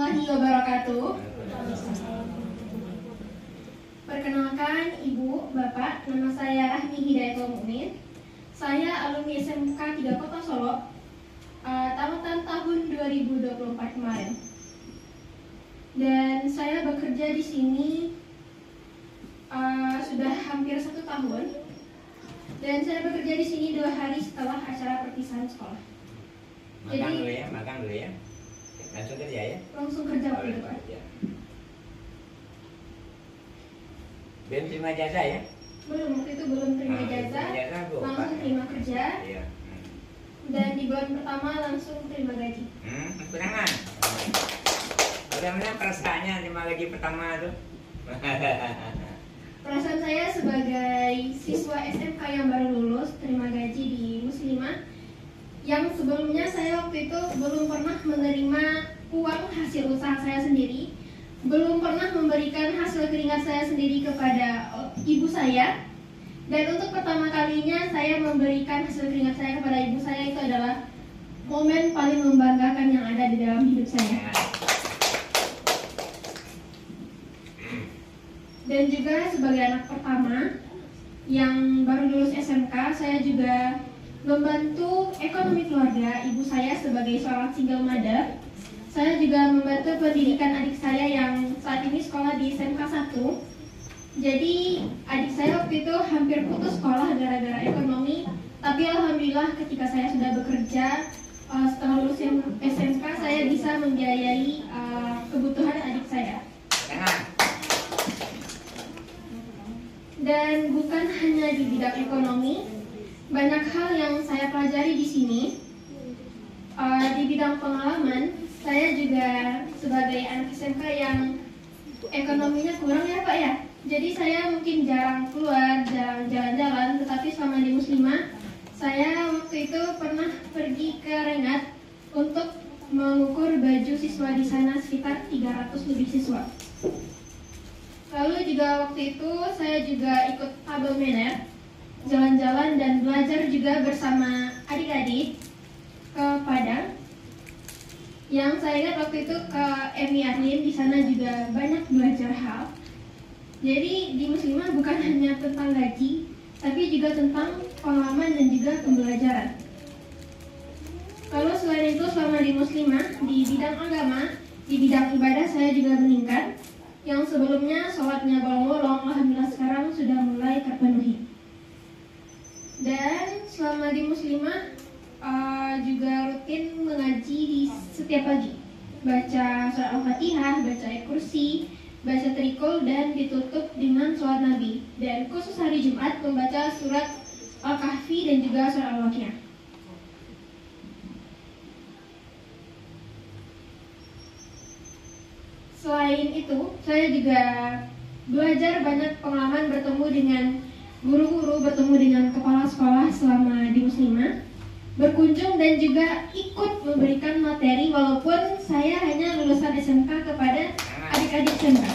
warahmatullahi wabarakatuh. Perkenalkan Ibu, Bapak, nama saya Rahmi Hidayatul Mukmin. Saya alumni SMK 3 Kota Solo, tamatan tahun 2024 kemarin. Dan saya bekerja di sini sudah hampir 1 tahun. Dan saya bekerja di sini 2 hari setelah acara perpisahan sekolah. Makan dulu ya. Langsung kerja ya? Langsung kerja waktu itu, Pak. Belum terima jasa ya? Belum, waktu itu belum terima jasa, langsung terima kerja. Iya. Dan di bulan pertama langsung terima gaji. Kurangan. Bagaimana perasaannya terima gaji pertama tuh? Perasaan saya sebagai siswa SMK yang baru lulus terima gaji di Muslimah, yang sebelumnya saya waktu itu belum pernah menerima uang hasil usaha saya sendiri, belum pernah memberikan hasil keringat saya sendiri kepada ibu saya. Dan untuk pertama kalinya saya memberikan hasil keringat saya kepada ibu saya, itu adalah momen paling membanggakan yang ada di dalam hidup saya. Dan juga sebagai anak pertama yang baru lulus SMK, saya juga membantu ekonomi keluarga ibu saya sebagai seorang single mother. Saya juga membantu pendidikan adik saya yang saat ini sekolah di SMK 1. Jadi adik saya waktu itu hampir putus sekolah gara-gara ekonomi. Tapi alhamdulillah ketika saya sudah bekerja setelah lulus SMK, saya bisa membiayai kebutuhan adik saya. Dan bukan hanya di bidang ekonomi, banyak hal yang saya pelajari di sini. Di bidang pengalaman, saya juga sebagai anak SMK yang ekonominya kurang ya Pak ya. Jadi saya mungkin jarang keluar, jarang jalan-jalan. Tetapi selama di Muslimah, saya waktu itu pernah pergi ke Rengat untuk mengukur baju siswa di sana, sekitar 300 lebih siswa. Lalu juga waktu itu saya juga ikut tabel mener, jalan-jalan dan belajar juga bersama adik-adik ke Padang. Yang saya ingat waktu itu ke MI Arlin, di sana juga banyak belajar hal. Jadi di Muslimah bukan hanya tentang gaji, tapi juga tentang pengalaman dan juga pembelajaran. Lalu selain itu selama di Muslimah, di bidang agama, di bidang ibadah saya juga meningkat. Yang sebelumnya sholatnya bolong-bolong, alhamdulillah sekarang sudah mulai terpenuhi. Dan selama di Muslimah juga rutin mengaji di setiap pagi, baca surat Al-Fatihah, baca ayat kursi, baca trikul, dan ditutup dengan sholat Nabi. Dan khusus hari Jumat membaca surat Al-Kahfi dan juga surat Al-Waqiah. Selain itu, saya juga belajar banyak pengalaman bertemu dengan guru-guru, bertemu dengan kepala sekolah selama di Muslimah, berkunjung dan juga ikut memberikan materi walaupun saya hanya lulusan SMK kepada adik-adik SMK.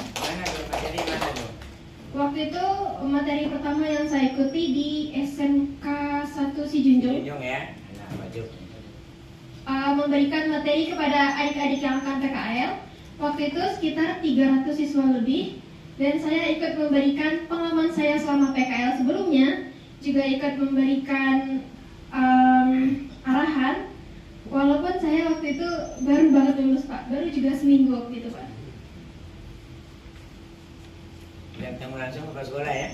Waktu itu materi pertama yang saya ikuti di SMK 1 Sijunjung ya. Memberikan materi kepada adik-adik yang akan PKL. Waktu itu sekitar 300 siswa lebih, dan saya ikut memberikan pengalaman saya selama PKL sebelumnya, juga ikut memberikan arahan, walaupun saya waktu itu baru banget lulus Pak, baru juga seminggu waktu itu Pak. Dan bertemu langsung kepala sekolah ya?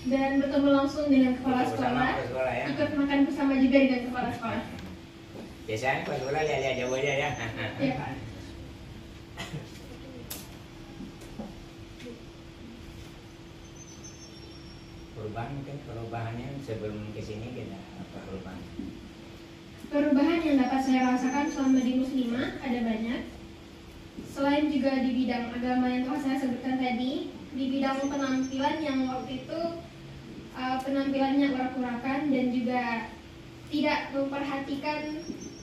Dan bertemu langsung dengan kepala sekolah, ya? Ikut makan bersama juga dengan kepala sekolah. Biasanya kepala sekolah lihat-lihat jauh aja ya? Iya Pak. Perubahannya sebelum kesini kita apa perubahan? Perubahan yang dapat saya rasakan selama di Muslimah ada banyak. Selain juga di bidang agama yang telah saya sebutkan tadi, di bidang penampilan yang waktu itu penampilannya urak-urakan dan juga tidak memperhatikan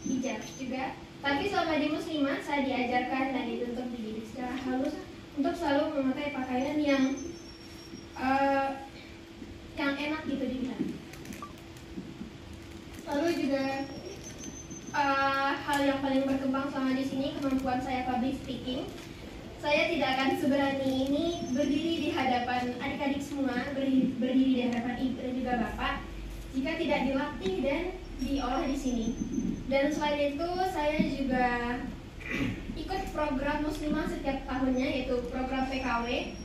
hijab juga. Tapi selama di Muslimah saya diajarkan dan dituntut dididik secara halus untuk selalu memakai pakaian yang enak gitu dilihat. Lalu juga hal yang paling berkembang selama di sini kemampuan saya public speaking, saya tidak akan seberani ini berdiri di hadapan adik-adik semua, berdiri di hadapan ibu dan juga bapak, jika tidak dilatih dan diolah di sini. Dan selain itu, saya juga ikut program Muslimah setiap tahunnya, yaitu program PKW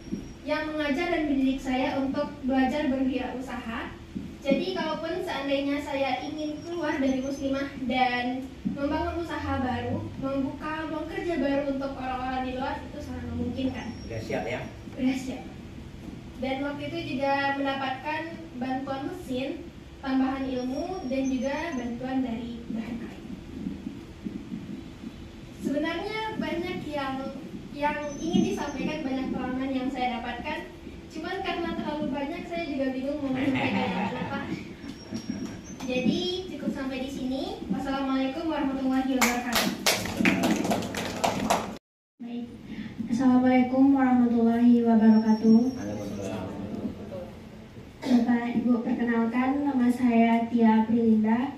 yang mengajar dan mendidik saya untuk belajar berwirausaha. Jadi kalaupun seandainya saya ingin keluar dari Muslimah dan membangun usaha baru, membuka ruang kerja baru untuk orang-orang di luar, itu sangat memungkinkan. Udah siap ya? Udah siap. Dan waktu itu juga mendapatkan bantuan mesin, tambahan ilmu, dan juga bantuan dari bahan kain. Sebenarnya banyak yang ingin disampaikan, banyak pengalaman yang saya dapatkan. Cuman karena terlalu banyak, saya juga bingung mau menyampaikan apa. Jadi cukup sampai di sini. Wassalamualaikum warahmatullahi wabarakatuh. Baik. Assalamualaikum warahmatullahi wabarakatuh. Bapak Ibu, perkenalkan, nama saya Tia Prilinda.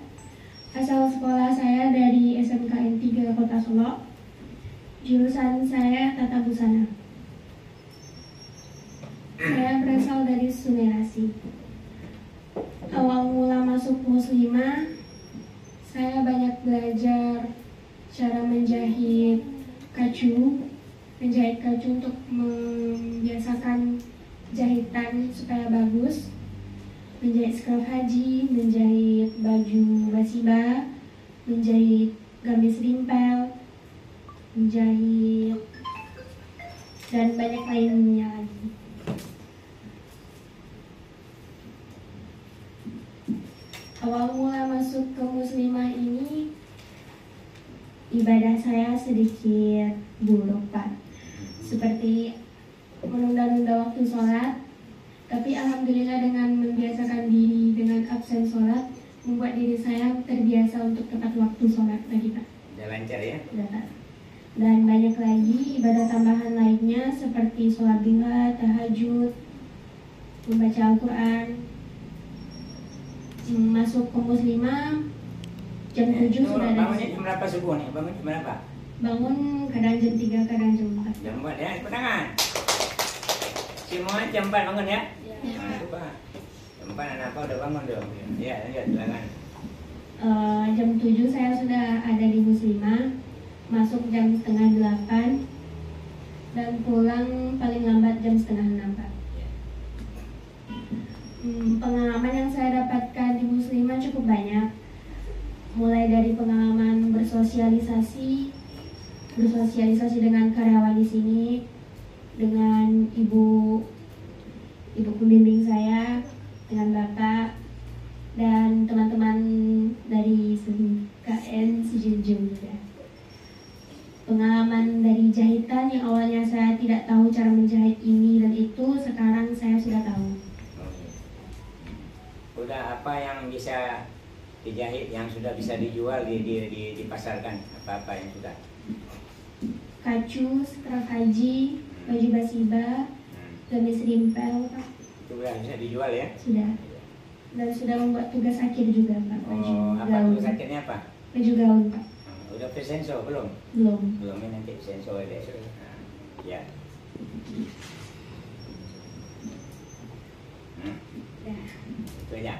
Asal sekolah saya dari SMKN 3 Kota Solo. Jurusan saya Tata Busana. Saya berasal dari Sumerasi. Awal mula masuk Muslimah, saya banyak belajar cara menjahit kacu untuk membiasakan jahitan supaya bagus, menjahit scarf haji, menjahit baju basiba, menjahit gamis rimpel, menjahit dan banyak lainnya lagi. Awal mula masuk ke Muslimah ini, ibadah saya sedikit buruk, Pak. Seperti menunda-nunda waktu sholat, tapi alhamdulillah dengan membiasakan diri dengan absen sholat, membuat diri saya terbiasa untuk tepat waktu sholat lagi, Pak. Udah lancar ya? Udah, Pak. Dan banyak lagi ibadah tambahan lainnya seperti sholat duha, tahajud, membaca Al-Quran. Masuk ke Muslimah jam 7 sudah ada. Bangunnya jam berapa subuh nih? Bangun jam berapa? Bangun kadang jam 3, kadang jam 4. Jam 4 ya, tepuk tangan. Semua jam 4 bangun ya? Nah, coba. Jam 4 anak apa udah bangun dong? Ya, lanjut, silakan. Jam 7 saya sudah ada di Muslimah. Masuk jam setengah 8 dan pulang paling lambat jam setengah 6, Pak. Pengalaman yang saya dapatkan di Muslimah cukup banyak. Mulai dari pengalaman bersosialisasi dengan karyawan di sini, dengan ibu pembimbing saya, dengan bapak dan teman-teman dari KN Sijunjung juga. Pengalaman dari jahitan yang awalnya saya tidak tahu cara menjahit ini dan itu, sekarang saya sudah tahu. Udah apa yang bisa dijahit, yang sudah bisa dijual, dipasarkan? Apa-apa yang sudah? Kacu, scarf haji, baju basiba, gamis rimpel, Pak. Itu udah bisa dijual ya? Sudah. Dan sudah membuat tugas akhir juga, Pak. Baju apa gaun. tugas akhirnya apa? Baju gaun, Pak. Udah presenso belum? Belum. Belum, ini nanti presenso besok. Ya. Ya. Itu aja.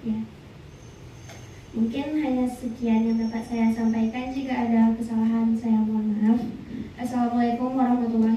Ya. Mungkin hanya sekian yang dapat saya sampaikan. Jika ada kesalahan, saya mohon maaf. Assalamualaikum warahmatullahi